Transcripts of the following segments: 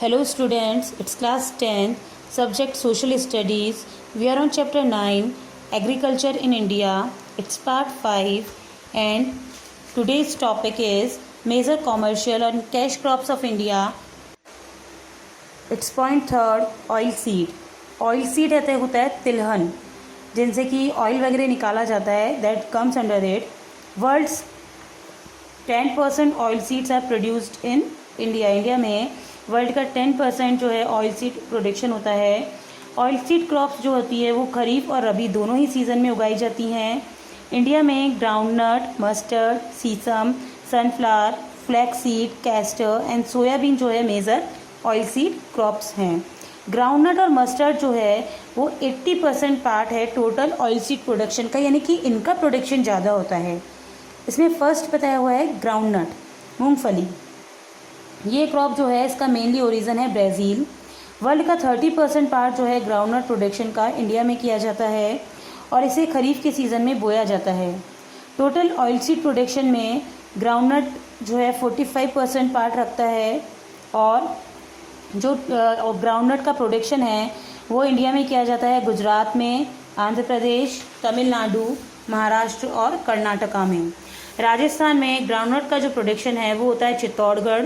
Hello students, it's class 10, subject social studies. We are on chapter 9, agriculture in India. It's part 5 and today's topic is major commercial and cash crops of India. It's point 3rd, oil seed. Oil seed होता है तिलहन जिनसे कि oil वगैरह निकाला जाता है. That comes under it. World's 10% oil seeds are produced in India. India में वर्ल्ड का 10% जो है ऑयल सीड प्रोडक्शन होता है. ऑयल सीड क्रॉप्स जो होती है वो खरीफ और रबी दोनों ही सीज़न में उगाई जाती हैं. इंडिया में groundnut, mustard, sesame, sunflower, flax seed, castor and soybean जो है मेजर ऑयल सीड क्रॉप्स हैं. ग्राउंडनट और मस्टर्ड जो है वो 80% पार्ट है टोटल ऑयल सीड प्रोडक्शन का, यानी कि इनका प्रोडक्शन ज़्यादा होता है. इसमें फर्स्ट बताया हुआ है ग्राउंडनट, मूंगफली. ये क्रॉप जो है इसका मेनली ओरिजिन है ब्राज़ील. वर्ल्ड का 30% पार्ट जो है ग्राउंडनट प्रोडक्शन का इंडिया में किया जाता है और इसे खरीफ के सीज़न में बोया जाता है. टोटल ऑयल सीड प्रोडक्शन में ग्राउंडनट जो है 45% पार्ट रखता है और जो ग्राउंडनट का प्रोडक्शन है वो इंडिया में किया जाता है गुजरात में, आंध्र प्रदेश, तमिलनाडु, महाराष्ट्र और कर्नाटका में. राजस्थान में ग्राउंडनट का जो प्रोडक्शन है वो होता है चित्तौड़गढ़,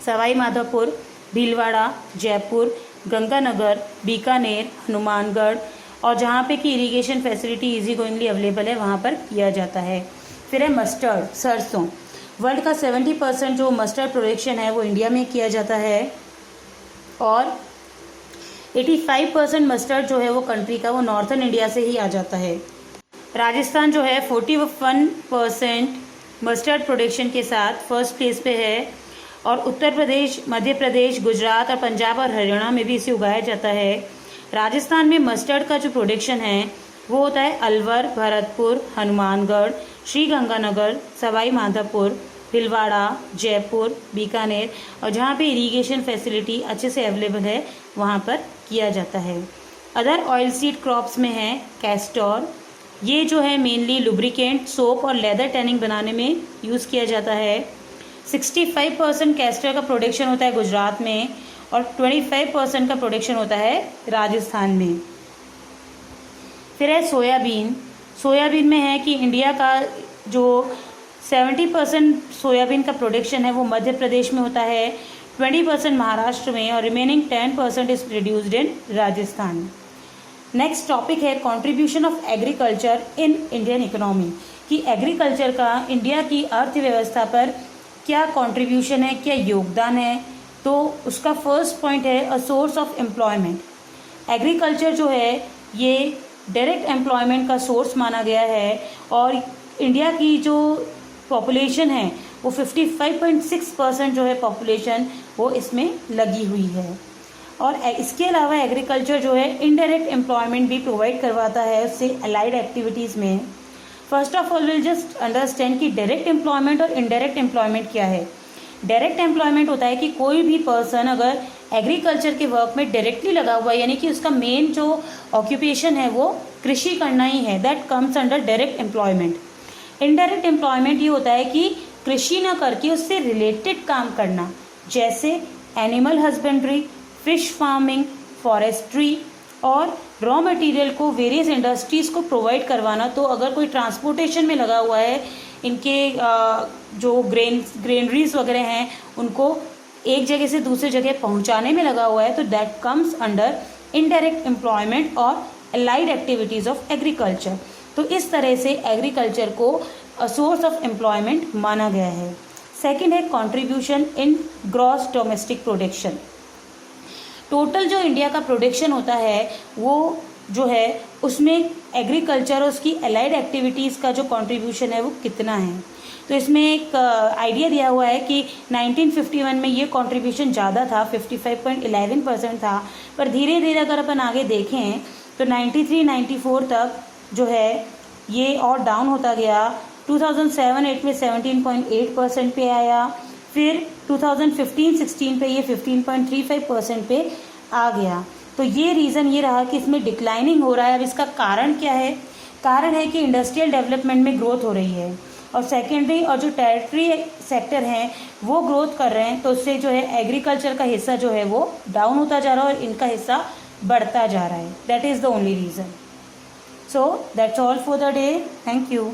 सवाई माधोपुर, भीलवाड़ा, जयपुर, गंगानगर, बीकानेर, हनुमानगढ़ और जहाँ पे कि इरिगेशन फैसिलिटी इजी गोइंगली अवेलेबल है वहाँ पर किया जाता है. फिर है मस्टर्ड, सरसों. वर्ल्ड का 70% जो मस्टर्ड प्रोडक्शन है वो इंडिया में किया जाता है और 85% मस्टर्ड जो है वो कंट्री का वो नॉर्थन इंडिया से ही आ जाता है. राजस्थान जो है 41% मस्टर्ड प्रोडक्शन के साथ फर्स्ट प्लेस पे है और उत्तर प्रदेश, मध्य प्रदेश, गुजरात और पंजाब और हरियाणा में भी इसे उगाया जाता है. राजस्थान में मस्टर्ड का जो प्रोडक्शन है वो होता है अलवर, भरतपुर, हनुमानगढ़, श्रीगंगानगर, सवाई माधोपुर, भीलवाड़ा, जयपुर, बीकानेर और जहाँ पे इरिगेशन फैसिलिटी अच्छे से अवेलेबल है वहाँ पर किया जाता है. अदर ऑयल सीड क्रॉप्स में है कैस्टर. ये जो है मेनली लुब्रिकेंट, सोप और लेदर टैनिंग बनाने में यूज़ किया जाता है. 65% कैस्टर का प्रोडक्शन होता है गुजरात में और 25% का प्रोडक्शन होता है राजस्थान में. फिर है सोयाबीन. सोयाबीन में है कि इंडिया का जो 70% सोयाबीन का प्रोडक्शन है वो मध्य प्रदेश में होता है, 20% महाराष्ट्र में और remaining 10% is produced in Rajasthan. Next topic है contribution of agriculture in Indian economy, कि एग्रीकल्चर का इंडिया की अर्थव्यवस्था पर क्या कंट्रीब्यूशन है, क्या योगदान है. तो उसका फर्स्ट पॉइंट है a source of employment. Agriculture जो है ये डायरेक्ट एम्प्लॉयमेंट का सोर्स माना गया है और इंडिया की जो पॉपुलेशन है वो 55.6% जो है पॉपुलेशन वो इसमें लगी हुई है. और इसके अलावा एग्रीकल्चर जो है इनडायरेक्ट एम्प्लॉयमेंट भी प्रोवाइड करवाता है उससे अलाइड एक्टिविटीज़ में. First of all will just understand कि डायरेक्ट एम्प्लॉयमेंट और इनडायरेक्ट एम्प्लॉयमेंट क्या है. डायरेक्ट एम्प्लॉयमेंट होता है कि कोई भी पर्सन अगर एग्रीकल्चर के वर्क में डायरेक्टली लगा हुआ है, यानी कि उसका मेन जो ऑक्यूपेशन है वो कृषि करना ही है, that comes under direct employment. Indirect employment ये होता है कि कृषि ना करके उससे रिलेटेड काम करना, जैसे animal husbandry, fish farming, forestry और रॉ मटेरियल को वेरियस इंडस्ट्रीज़ को प्रोवाइड करवाना. तो अगर कोई ट्रांसपोर्टेशन में लगा हुआ है, इनके जो ग्रेनरीज वगैरह हैं उनको एक जगह से दूसरी जगह पहुंचाने में लगा हुआ है, तो that comes under indirect employment और अलाइड एक्टिविटीज़ ऑफ एग्रीकल्चर. तो इस तरह से एग्रीकल्चर को सोर्स ऑफ एम्प्लॉयमेंट माना गया है. सेकेंड है contribution in gross domestic production. Total जो इंडिया का प्रोडक्शन होता है वो जो है उसमें एग्रीकल्चर और उसकी अलाइड एक्टिविटीज़ का जो कंट्रीब्यूशन है वो कितना है. तो इसमें एक आइडिया दिया हुआ है कि 1951 में ये कंट्रीब्यूशन ज़्यादा था, 55.11% था, पर धीरे धीरे अगर अपन आगे देखें तो 93-94 तक जो है ये और डाउन होता गया. 2007-8 में 17.8% पे आया, फिर 2015-16 पे ये 15.35% पे आ गया. तो ये रीज़न ये रहा कि इसमें डिक्लाइनिंग हो रहा है. अब इसका कारण क्या है? कारण है कि इंडस्ट्रियल डेवलपमेंट में ग्रोथ हो रही है. और सेकेंडरी और जो टेरिटरी सेक्टर हैं वो ग्रोथ कर रहे हैं, तो उससे जो है एग्रीकल्चर का हिस्सा जो है वो डाउन होता जा रहा है और इनका हिस्सा बढ़ता जा रहा है. That is the only reason. So that's all for the day. Thank you.